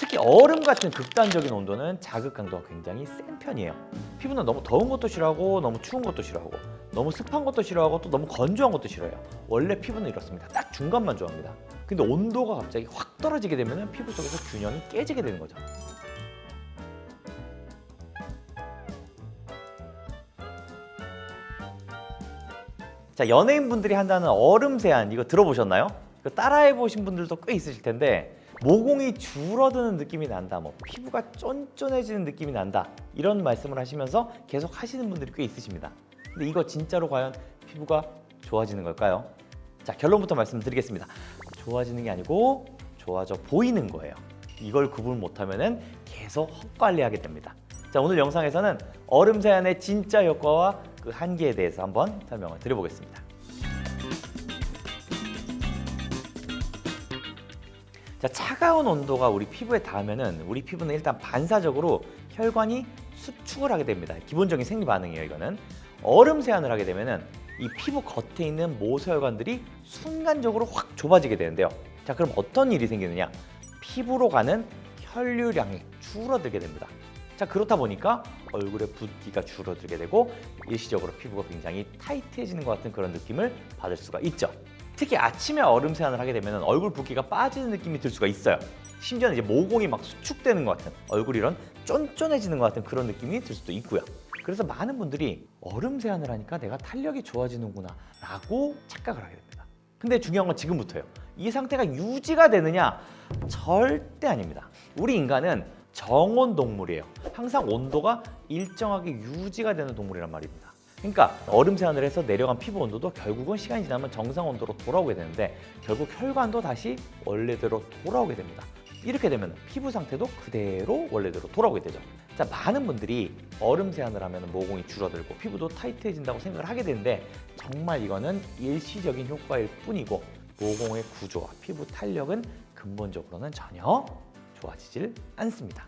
특히 얼음 같은 극단적인 온도는 자극 강도가 굉장히 센 편이에요. 피부는 너무 더운 것도 싫어하고 너무 추운 것도 싫어하고 너무 습한 것도 싫어하고 또 너무 건조한 것도 싫어해요. 원래 피부는 이렇습니다. 딱 중간만 좋아합니다. 근데 온도가 갑자기 확 떨어지게 되면 피부 속에서 균형이 깨지게 되는 거죠. 자, 연예인분들이 한다는 얼음 세안 이거 들어보셨나요? 따라해 보신 분들도 꽤 있으실 텐데 모공이 줄어드는 느낌이 난다, 뭐 피부가 쫀쫀해지는 느낌이 난다, 이런 말씀을 하시면서 계속 하시는 분들이 꽤 있으십니다. 근데 이거 진짜로 과연 피부가 좋아지는 걸까요? 자, 결론부터 말씀드리겠습니다. 좋아지는 게 아니고 좋아져 보이는 거예요. 이걸 구분 못하면 계속 헛관리하게 됩니다. 자, 오늘 영상에서는 얼음 세안의 진짜 효과와 그 한계에 대해서 한번 설명을 드려보겠습니다. 자, 차가운 온도가 우리 피부에 닿으면은 우리 피부는 일단 반사적으로 혈관이 수축을 하게 됩니다. 기본적인 생리 반응이에요, 이거는. 얼음 세안을 하게 되면은 이 피부 겉에 있는 모세혈관들이 순간적으로 확 좁아지게 되는데요. 자, 그럼 어떤 일이 생기느냐? 피부로 가는 혈류량이 줄어들게 됩니다. 자, 그렇다 보니까 얼굴에 붓기가 줄어들게 되고 일시적으로 피부가 굉장히 타이트해지는 것 같은 그런 느낌을 받을 수가 있죠. 특히 아침에 얼음 세안을 하게 되면 얼굴 붓기가 빠지는 느낌이 들 수가 있어요. 심지어는 이제 모공이 막 수축되는 것 같은, 얼굴이 이런 쫀쫀해지는 것 같은 그런 느낌이 들 수도 있고요. 그래서 많은 분들이 얼음 세안을 하니까 내가 탄력이 좋아지는구나 라고 착각을 하게 됩니다. 근데 중요한 건 지금부터예요. 이 상태가 유지가 되느냐? 절대 아닙니다. 우리 인간은 정온 동물이에요. 항상 온도가 일정하게 유지가 되는 동물이란 말입니다. 그러니까 얼음 세안을 해서 내려간 피부 온도도 결국은 시간이 지나면 정상 온도로 돌아오게 되는데 결국 혈관도 다시 원래대로 돌아오게 됩니다. 이렇게 되면 피부 상태도 그대로 원래대로 돌아오게 되죠. 자, 많은 분들이 얼음 세안을 하면 모공이 줄어들고 피부도 타이트해진다고 생각을 하게 되는데 정말 이거는 일시적인 효과일 뿐이고 모공의 구조와 피부 탄력은 근본적으로는 전혀 좋아지질 않습니다.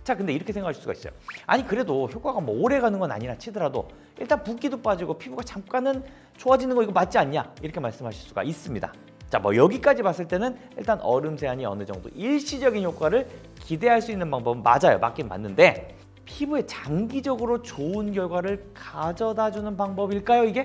자, 근데 이렇게 생각하실 수가 있어요. 아니, 그래도 효과가 뭐 오래 가는 건 아니라 치더라도 일단 붓기도 빠지고 피부가 잠깐은 좋아지는 거 이거 맞지 않냐? 이렇게 말씀하실 수가 있습니다. 자, 뭐 여기까지 봤을 때는 일단 얼음 세안이 어느 정도 일시적인 효과를 기대할 수 있는 방법은 맞아요. 맞긴 맞는데 피부에 장기적으로 좋은 결과를 가져다주는 방법일까요, 이게?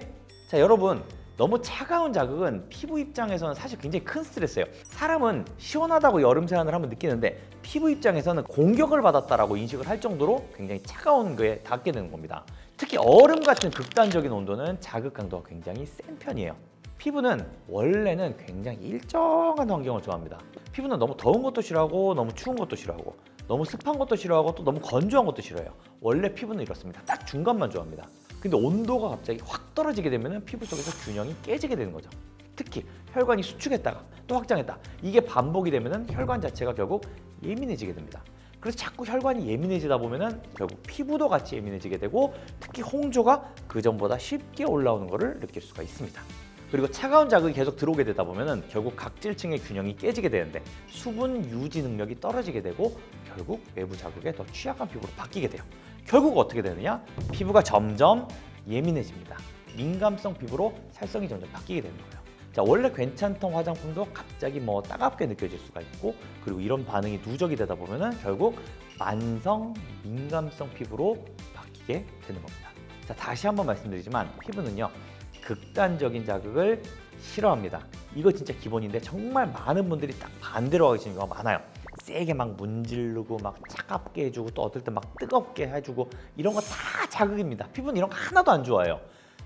자, 여러분, 너무 차가운 자극은 피부 입장에서는 사실 굉장히 큰 스트레스예요. 사람은 시원하다고 여름 세안을 하면 느끼는데 피부 입장에서는 공격을 받았다라고 인식을 할 정도로 굉장히 차가운 거에 닿게 되는 겁니다. 특히 얼음 같은 극단적인 온도는 자극 강도가 굉장히 센 편이에요. 피부는 원래는 굉장히 일정한 환경을 좋아합니다. 피부는 너무 더운 것도 싫어하고 너무 추운 것도 싫어하고 너무 습한 것도 싫어하고 또 너무 건조한 것도 싫어해요. 원래 피부는 이렇습니다. 딱 중간만 좋아합니다. 근데 온도가 갑자기 확 떨어지게 되면 피부 속에서 균형이 깨지게 되는 거죠. 특히 혈관이 수축했다가 또 확장했다. 이게 반복이 되면 혈관 자체가 결국 예민해지게 됩니다. 그래서 자꾸 혈관이 예민해지다 보면 결국 피부도 같이 예민해지게 되고 특히 홍조가 그전보다 쉽게 올라오는 것을 느낄 수가 있습니다. 그리고 차가운 자극이 계속 들어오게 되다 보면 결국 각질층의 균형이 깨지게 되는데 수분 유지 능력이 떨어지게 되고 결국 외부 자극에 더 취약한 피부로 바뀌게 돼요. 결국 어떻게 되느냐? 피부가 점점 예민해집니다. 민감성 피부로 살성이 점점 바뀌게 되는 거예요. 자, 원래 괜찮던 화장품도 갑자기 뭐 따갑게 느껴질 수가 있고 그리고 이런 반응이 누적이 되다 보면 결국 만성 민감성 피부로 바뀌게 되는 겁니다. 자, 다시 한번 말씀드리지만 피부는요, 극단적인 자극을 싫어합니다. 이거 진짜 기본인데 정말 많은 분들이 딱 반대로 하시는 경우가 많아요. 세게 막 문지르고 막 차갑게 해주고 또 어떨 때 막 뜨겁게 해주고 이런 거 다 자극입니다. 피부는 이런 거 하나도 안 좋아해요.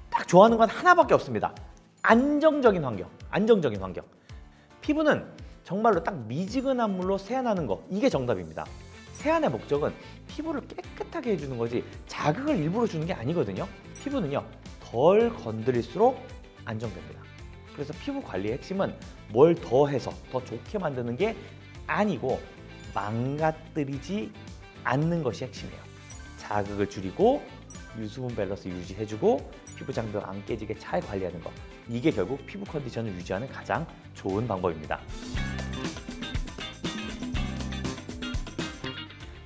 딱 좋아하는 건 하나밖에 없습니다. 안정적인 환경, 안정적인 환경. 피부는 정말로 딱 미지근한 물로 세안하는 거, 이게 정답입니다. 세안의 목적은 피부를 깨끗하게 해주는 거지 자극을 일부러 주는 게 아니거든요. 피부는요, 덜 건드릴수록 안정됩니다. 그래서 피부 관리의 핵심은 뭘 더해서 더 좋게 만드는 게 아니고 망가뜨리지 않는 것이 핵심이에요. 자극을 줄이고 유수분 밸런스 유지해주고 피부 장벽 안 깨지게 잘 관리하는 거, 이게 결국 피부 컨디션을 유지하는 가장 좋은 방법입니다.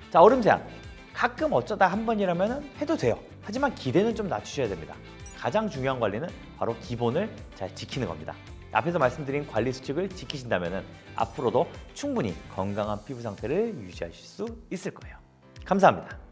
자, 얼음 세안 가끔 어쩌다 한 번이라면 해도 돼요. 하지만 기대는 좀 낮추셔야 됩니다. 가장 중요한 관리는 바로 기본을 잘 지키는 겁니다. 앞에서 말씀드린 관리 수칙을 지키신다면 앞으로도 충분히 건강한 피부 상태를 유지하실 수 있을 거예요. 감사합니다.